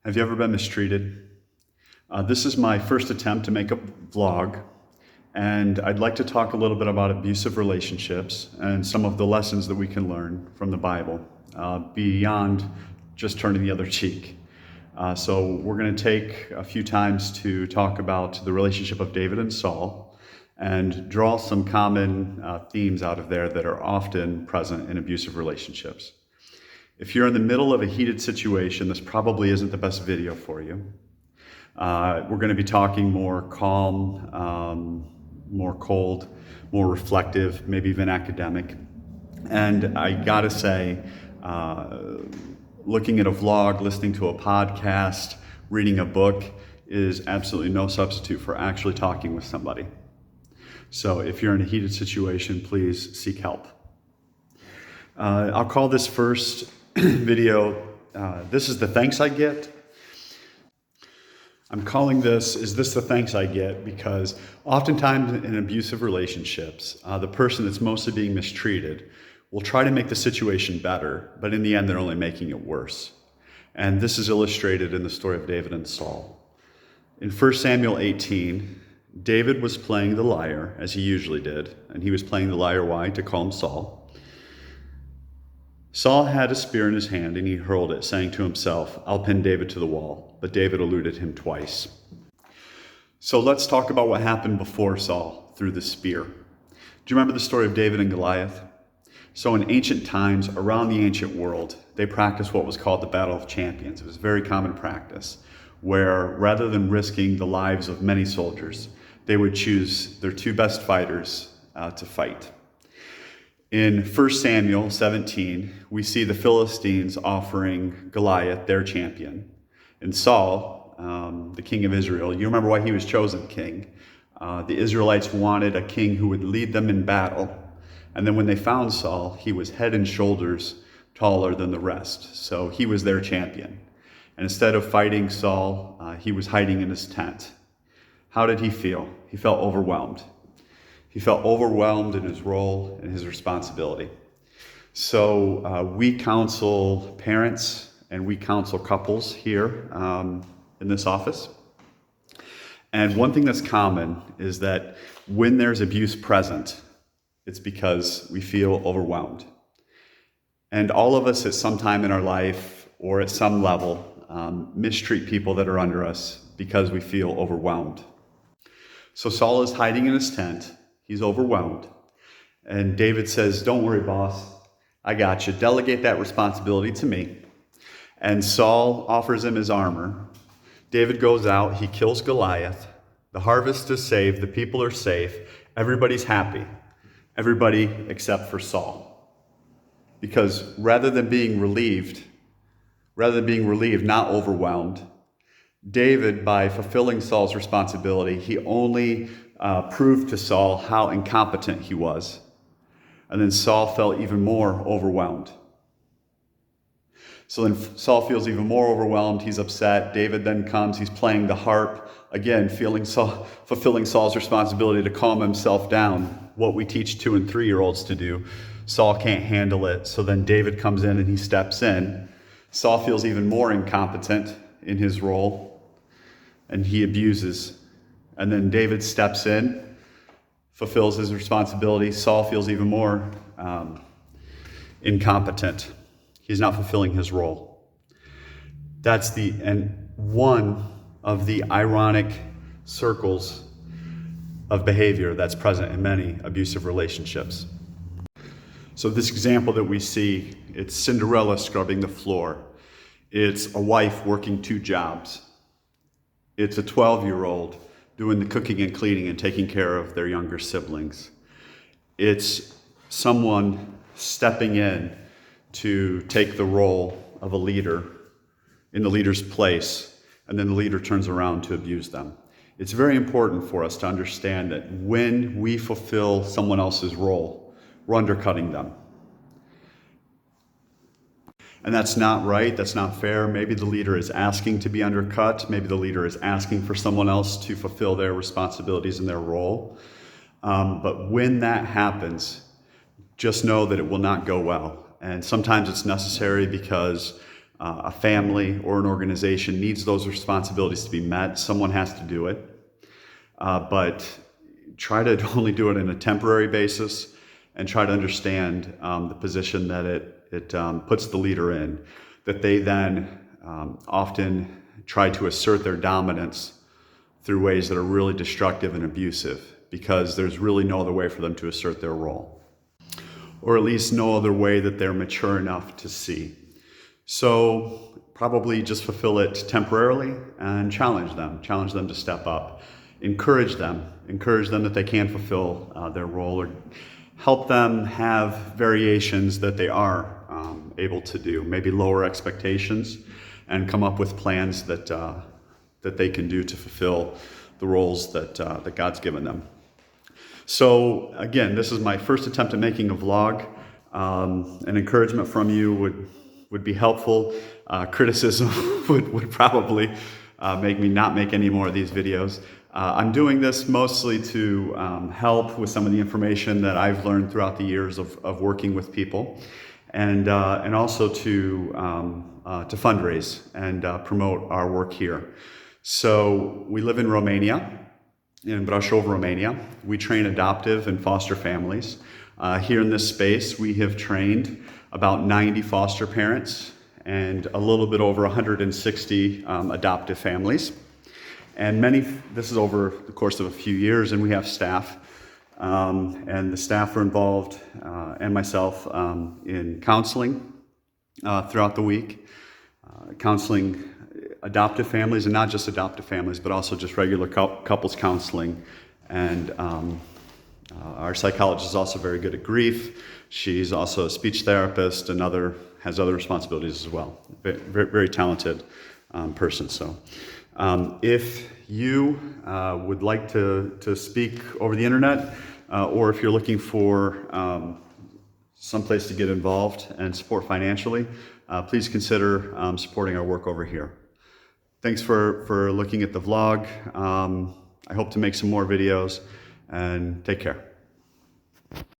Have you ever been mistreated? This is my first attempt to make a vlog, and I'd like to talk a little bit about abusive relationships and some of the lessons that we can learn from the Bible beyond just turning the other cheek. So we're going to take a few times to talk about the relationship of David and Saul and draw some common themes out of there that are often present in abusive relationships. If you're in the middle of a heated situation, this probably isn't the best video for you. We're going to be talking more calm, more cold, more reflective, maybe even academic. And I gotta say, looking at a vlog, listening to a podcast, reading a book is absolutely no substitute for actually talking with somebody. So if you're in a heated situation, please seek help. I'll call this first video, this is the thanks I get. I'm calling this, is this the thanks I get? Because oftentimes in abusive relationships, the person that's mostly being mistreated will try to make the situation better, but in the end, they're only making it worse. And this is illustrated in the story of David and Saul. In 1 Samuel 18, David was playing the lyre, as he usually did, and he was playing the lyre, why? To calm Saul. Saul had a spear in his hand, and he hurled it, saying to himself, "I'll pin David to the wall." But David eluded him twice. So let's talk about what happened before Saul threw the spear. Do you remember the story of David and Goliath? So in ancient times, around the ancient world, they practiced what was called the Battle of Champions. It was a very common practice, where rather than risking the lives of many soldiers, they would choose their two best fighters to fight. In 1 Samuel 17, we see the Philistines offering Goliath their champion. And Saul, the king of Israel, you remember why he was chosen king. The Israelites wanted a king who would lead them in battle. And then when they found Saul, he was head and shoulders taller than the rest. So he was their champion. And instead of fighting Saul, he was hiding in his tent. How did he feel? He felt overwhelmed. He felt overwhelmed in his role and his responsibility. So we counsel parents and we counsel couples here in this office. And one thing that's common is that when there's abuse present, it's because we feel overwhelmed. And all of us at some time in our life or at some level mistreat people that are under us because we feel overwhelmed. So Saul is hiding in his tent. He's overwhelmed. And David says, "Don't worry, boss. I got you. Delegate that responsibility to me." And Saul offers him his armor. David goes out. He kills Goliath. The harvest is saved. The people are safe. Everybody's happy. Everybody except for Saul. Because rather than being relieved, not overwhelmed, David, by fulfilling Saul's responsibility, he only proved to Saul how incompetent he was. And then Saul felt even more overwhelmed. So then Saul feels even more overwhelmed. He's upset. David then comes. He's playing the harp. Again, fulfilling Saul's responsibility to calm himself down. What we teach 2- and 3-year-olds to do. Saul can't handle it. So then David comes in and he steps in. Saul feels even more incompetent in his role, and he abuses. And then David steps in, fulfills his responsibility. Saul feels even more incompetent. He's not fulfilling his role. That's one of the ironic circles of behavior that's present in many abusive relationships. So this example that we see, it's Cinderella scrubbing the floor. It's a wife working 2 jobs. It's a 12-year-old doing the cooking and cleaning and taking care of their younger siblings. It's someone stepping in to take the role of a leader in the leader's place, and then the leader turns around to abuse them. It's very important for us to understand that when we fulfill someone else's role, we're undercutting them. And that's not right, that's not fair. Maybe the leader is asking to be undercut. Maybe the leader is asking for someone else to fulfill their responsibilities and their role. But when that happens, just know that it will not go well. And sometimes it's necessary because a family or an organization needs those responsibilities to be met, someone has to do it. But try to only do it on a temporary basis, and try to understand the position that it puts the leader in, that they then often try to assert their dominance through ways that are really destructive and abusive, because there's really no other way for them to assert their role, or at least no other way that they're mature enough to see. So probably just fulfill it temporarily and challenge them to step up, encourage them that they can fulfill their role, or help them have variations that they are able to do, maybe lower expectations and come up with plans that they can do to fulfill the roles that God's given them. So again, this is my first attempt at making a vlog. An encouragement from you would be helpful. Criticism would probably make me not make any more of these videos. I'm doing this mostly to help with some of the information that I've learned throughout the years of working with people, and also to fundraise and promote our work here. So we live in Romania, in Brașov, Romania. We train adoptive and foster families. Here in this space, we have trained about 90 foster parents and a little bit over 160 adoptive families. And this is over the course of a few years, and we have staff. And the staff are involved, and myself, in counseling throughout the week, counseling adoptive families, and not just adoptive families, but also just regular couples counseling. And our psychologist is also very good at grief. She's also a speech therapist and has other responsibilities as well. Very, very talented person. So if you would like to speak over the internet, or if you're looking for some place to get involved and support financially, please consider supporting our work over here. Thanks for looking at the vlog. I hope to make some more videos, and take care.